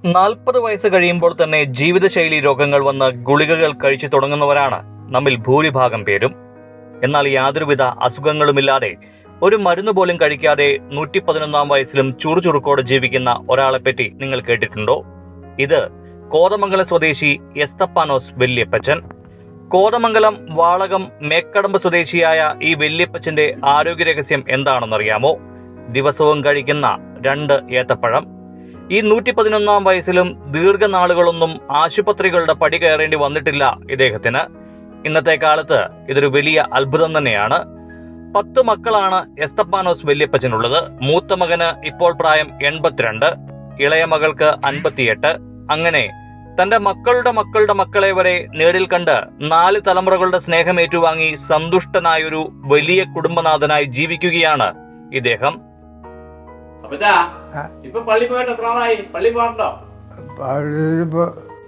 40 വയസ്സ് കഴിയുമ്പോൾ തന്നെ ജീവിതശൈലി രോഗങ്ങൾ വന്ന് ഗുളികകൾ കഴിച്ചു തുടങ്ങുന്നവരാണ് നമ്മിൽ ഭൂരിഭാഗം പേരും. എന്നാൽ യാതൊരുവിധ അസുഖങ്ങളുമില്ലാതെ ഒരു മരുന്ന് പോലും കഴിക്കാതെ 111 വയസ്സിലും ചുറുചുറുക്കോടെ ജീവിക്കുന്ന ഒരാളെപ്പറ്റി നിങ്ങൾ കേട്ടിട്ടുണ്ടോ? ഇത് കോതമംഗലം സ്വദേശി എസ്തപ്പാനോസ് വല്യപ്പച്ചൻ. കോതമംഗലം വാളകം മേക്കടമ്പ് സ്വദേശിയായ ഈ വല്യപ്പച്ചന്റെ ആരോഗ്യരഹസ്യം എന്താണെന്നറിയാമോ? ദിവസവും കഴിക്കുന്ന 2 ഏത്തപ്പഴം. ഈ 111 വയസ്സിലും ദീർഘനാളുകളൊന്നും ആശുപത്രികളുടെ പടി കയറേണ്ടി വന്നിട്ടില്ല ഇദ്ദേഹത്തിന്. ഇന്നത്തെ കാലത്ത് ഇതൊരു വലിയ അത്ഭുതം തന്നെയാണ്. 10 മക്കളാണ് എസ്തപ്പാനോസ് വല്യപ്പച്ചനുള്ളത്. മൂത്ത മകന് ഇപ്പോൾ പ്രായം 82, ഇളയ മകൾക്ക് 58. അങ്ങനെ തന്റെ മക്കളുടെ മക്കളുടെ മക്കളെ വരെ നേരിൽ കണ്ട് 4 തലമുറകളുടെ സ്നേഹം ഏറ്റുവാങ്ങി സന്തുഷ്ടനായൊരു വലിയ കുടുംബനാഥനായി ജീവിക്കുകയാണ് ഇദ്ദേഹം. ഇപ്പൊ പള്ളി പോയിട്ട് എത്ര നാളായി? പള്ളി പോകാറുണ്ടോ?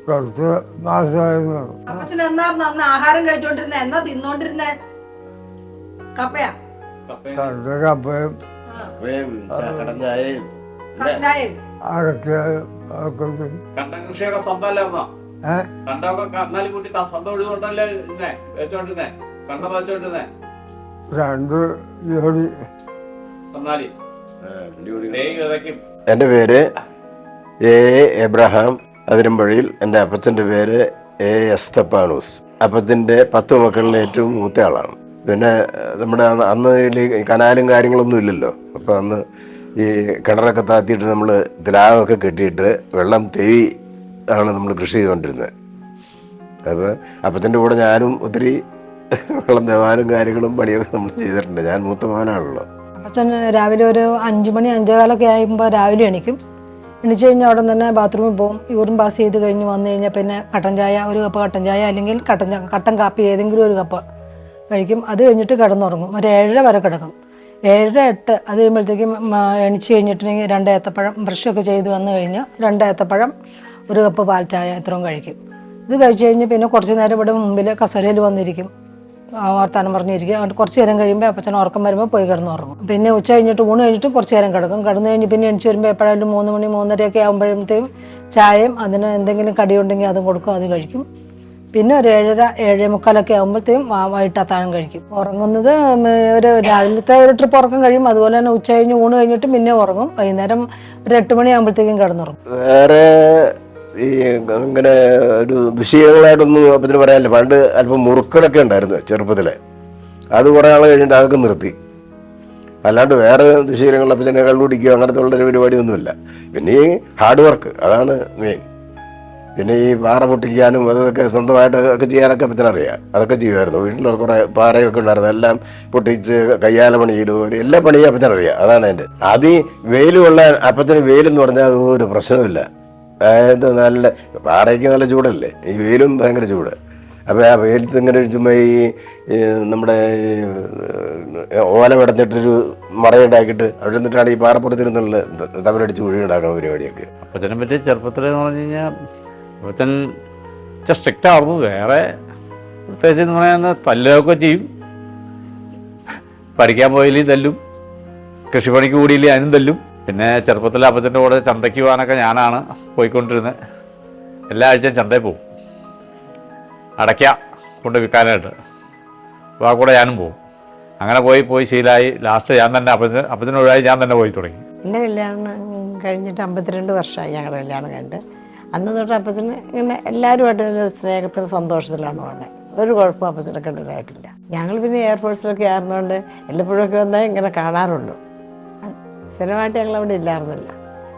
കുറച്ച് മാസമായിരുന്നു. അപ്പച്ചൻ എന്നായിരുന്നു അന്ന് ആഹാരം കഴിച്ചോണ്ടിരുന്നെ? എന്നാ തിന്നോണ്ടിരുന്നെ? കപ്പയാ? രണ്ട് കപ്പയും കട്ടഞ്ചായയും? കണ്ടം കൃഷിയൊക്കെ സ്വന്തം അല്ലായിരുന്നോ? കണ്ടമൊക്കെ എന്നാലും കൂട്ടി സ്വന്തം ഒഴുകൊണ്ടല്ലേ വെച്ചോണ്ടിരുന്നേ? കണ്ടം വെച്ചോണ്ടിരുന്നേ? 2 ജോഡി. എൻ്റെ പേര് എ എബ്രഹാം അതിരമ്പഴിയിൽ. എൻ്റെ അപ്പച്ചൻ്റെ പേര് എ എസ്തപ്പാനോസ്. അപ്പച്ചൻ്റെ 10 മക്കളിലെ ഏറ്റവും മൂത്ത ആളാണ്. പിന്നെ നമ്മുടെ അന്ന് കനാലും കാര്യങ്ങളൊന്നും ഇല്ലല്ലോ. അപ്പം അന്ന് ഈ കിണറൊക്കെ താത്തിയിട്ട് നമ്മൾ ദ്ലാവൊക്കെ കെട്ടിയിട്ട് വെള്ളം തേവി ആണ് നമ്മൾ കൃഷി ചെയ്തുകൊണ്ടിരുന്നത്. അപ്പോൾ അപ്പച്ചൻ്റെ കൂടെ ഞാനും ഒത്തിരി വെള്ളം തേവാനും കാര്യങ്ങളും പണിയൊക്കെ നമ്മൾ ചെയ്തിട്ടുണ്ട്. ഞാൻ മൂത്ത മകനാണല്ലോ. അപ്പച്ചൻ രാവിലെ ഒരു 5 മണി 5:15 ആകുമ്പോൾ രാവിലെ എണീക്കും. എണീച്ച് കഴിഞ്ഞാൽ അവിടെ തന്നെ ബാത്റൂമിൽ പോകും. യൂറിൻ പാസ് ചെയ്ത് കഴിഞ്ഞ് വന്നു കഴിഞ്ഞാൽ പിന്നെ കട്ടൻ ചായ, ഒരു കപ്പ് കട്ടൻ ചായ അല്ലെങ്കിൽ കട്ടൻ കാപ്പി ഏതെങ്കിലും ഒരു കപ്പ് കഴിക്കും. അത് കഴിഞ്ഞിട്ട് കിടന്നുറങ്ങും. ഒരു 7 വരെ കിടക്കും. 7, 8 അത് കഴിയുമ്പോഴത്തേക്കും എണീച്ച് കഴിഞ്ഞിട്ടുണ്ടെങ്കിൽ 2 ഏത്തപ്പഴം, ബ്രഷൊക്കെ ചെയ്ത് വന്നു കഴിഞ്ഞാൽ 2 ഏത്തപ്പഴം, ഒരു കപ്പ് പാൽ ചായ ഇത്രയും കഴിക്കും. ഇത് കഴിച്ച് കഴിഞ്ഞ് പിന്നെ കുറച്ച് നേരം ഇവിടെ മുമ്പിൽ കസേരയിൽ വന്നിരിക്കും, വർത്താനം പറഞ്ഞിരിക്കും. എന്നിട്ട് കുറച്ച് നേരം കഴിയുമ്പോൾ അപ്പച്ചൻ ഉറക്കം വരുമ്പോൾ പോയി കിടന്നുറങ്ങും. പിന്നെ ഉച്ച കഴിഞ്ഞിട്ട് ഊണ് കഴിഞ്ഞിട്ട് കുറച്ച് നേരം കിടക്കും. കിടന്നു കഴിഞ്ഞ് പിന്നെ എണിച്ച് വരുമ്പോൾ എപ്പോഴായാലും 3 മണി 3:30 ആകുമ്പോഴത്തേക്കും ചായയും അതിന് എന്തെങ്കിലും കടിയുണ്ടെങ്കിൽ അതും കൊടുക്കും, അത് കഴിക്കും. പിന്നെ ഒരു 7:30 7:45 ആകുമ്പോഴത്തേക്കും വൈകിട്ട് അത്താഴം കഴിക്കും. ഉറങ്ങുന്നത് ഒരു രാവിലത്തെ ഒരു ട്രിപ്പ് ഉറക്കം കഴിയും. അതുപോലെ തന്നെ ഉച്ച കഴിഞ്ഞ് ഊണ് കഴിഞ്ഞിട്ട് പിന്നെ ഉറങ്ങും. വൈകുന്നേരം ഒരു 8 മണി ആകുമ്പോഴത്തേക്കും കിടന്നുറങ്ങും. വേറെ ഈ ഇങ്ങനെ ഒരു ദുശീലങ്ങളായിട്ടൊന്നും അപ്പത്തിന് പറയാനില്ല. പണ്ട് അല്പം മുറുക്കളൊക്കെ ഉണ്ടായിരുന്നു ചെറുപ്പത്തിലെ. അത് കുറേ ആൾ കഴിഞ്ഞിട്ട് അതൊക്കെ നിർത്തി. അല്ലാണ്ട് വേറെ ദുശീലങ്ങൾ അപ്പച്ചനെ കള്ളുപിടിക്കുക അങ്ങനത്തെ ഉള്ളൊരു പരിപാടിയൊന്നുമില്ല. പിന്നെ ഈ ഹാർഡ് വർക്ക് അതാണ് മെയിൻ. പിന്നെ ഈ പാറ പൊട്ടിക്കാനും അതൊക്കെ സ്വന്തമായിട്ട് ഒക്കെ ചെയ്യാനൊക്കെ അപ്പച്ചനറിയാം. അതൊക്കെ ചെയ്യുമായിരുന്നു. വീട്ടിൽ കുറേ പാറയൊക്കെ ഉണ്ടായിരുന്നു. എല്ലാം പൊട്ടിച്ച് കയ്യാല പണിയിലും എല്ലാ പണിയും അപ്പച്ചനറിയാം. അതാണ് എൻ്റെ. അത് ഈ വെയിൽ കൊള്ളാൻ അപ്പച്ചന് വെയിലെന്ന് പറഞ്ഞാൽ ഒരു പ്രശ്നമില്ല. അതായത് നല്ല പാറയ്ക്ക് നല്ല ചൂടല്ലേ, ഈ വെയിലും ഭയങ്കര ചൂട്. അപ്പോൾ ആ വെയിലത്ത് ഇങ്ങനെ ചുമ്മാ ഈ നമ്മുടെ ഓല വെടഞ്ഞിട്ടൊരു മറയുണ്ടാക്കിയിട്ട് അവിടെ നിന്നിട്ടാണ് ഈ പാറപ്പുറത്തിരുന്നുള്ള തവരടിച്ച് കുഴി ഉണ്ടാക്കുന്ന പരിപാടിയൊക്കെ. അപ്പച്ചനെ പറ്റി ചെറുപ്പത്തിലെന്ന് പറഞ്ഞു കഴിഞ്ഞാൽ അപ്പച്ചൻ സ്ട്രിക്റ്റ് ആയിരുന്നു. വേറെ പ്രത്യേകിച്ച് എന്ന് പറയുന്നത് തല്ലുകയൊക്കെ ചെയ്യും. പഠിക്കാൻ പോയില്ലെങ്കിൽ തല്ലും, കൃഷിപ്പണിക്ക് കൂടിയില്ലേ അതിനും തല്ലും. പിന്നെ ചെറുപ്പത്തിൽ അപ്പച്ചൻ്റെ കൂടെ ചന്തയ്ക്ക് പോകാനൊക്കെ ഞാനാണ് പോയിക്കൊണ്ടിരുന്നത്. എല്ലാ ആഴ്ചയും ചന്തയിൽ പോകും, അടയ്ക്ക കൊണ്ട് വിൽക്കാനായിട്ട്. അപ്പോൾ ആ കൂടെ ഞാനും പോകും. അങ്ങനെ പോയി ശീലമായി. ലാസ്റ്റ് ഞാൻ തന്നെ അപ്പച്ചനൊഴിവായി ഞാൻ തന്നെ പോയി തുടങ്ങി. എൻ്റെ കല്യാണം കഴിഞ്ഞിട്ട് 52 വർഷമായി ഞങ്ങളുടെ കല്യാണം കഴിഞ്ഞിട്ട്. അന്ന് തൊട്ട് അപ്പച്ചന് ഇങ്ങനെ എല്ലാവരുമായിട്ട് സ്നേഹത്തിൽ സന്തോഷത്തിലാണ് പോകുന്നത്. ഒരു കുഴപ്പം അപ്പച്ചനൊക്കെ ഉണ്ടായിട്ടില്ല. ഞങ്ങൾ പിന്നെ എയർഫോഴ്സിലൊക്കെ ആയിരുന്നുകൊണ്ട് എല്ലപ്പോഴൊക്കെ വന്നാൽ ഇങ്ങനെ കാണാറുള്ളൂ. സ്ഥിരമായിട്ട് ഞങ്ങൾ അവിടെ ഇല്ലായിരുന്നില്ല.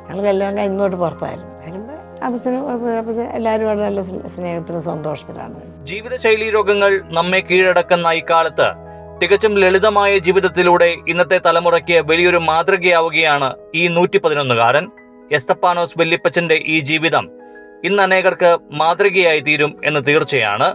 ഞങ്ങൾ കല്യാണം ഇങ്ങോട്ട് പുറത്തായിരുന്നു. വരുമ്പോൾ അപ്പച്ചൻ എല്ലാവരുമായിട്ട് നല്ല സ്നേഹത്തിലും സന്തോഷത്തിലാണ്. ജീവിതശൈലി രോഗങ്ങൾ നമ്മെ കീഴടക്കുന്ന ഈ കാലത്ത് തികച്ചും ലളിതമായ ജീവിതത്തിലൂടെ ഇന്നത്തെ തലമുറയ്ക്ക് വലിയൊരു മാതൃകയാവുകയാണ് ഈ 111കാരൻ. എസ്തപ്പാനോസ് വല്യപ്പച്ചന്റെ ഈ ജീവിതം ഇന്ന് അനേകർക്ക് മാതൃകയായി തീരും എന്ന് തീർച്ചയാണ്.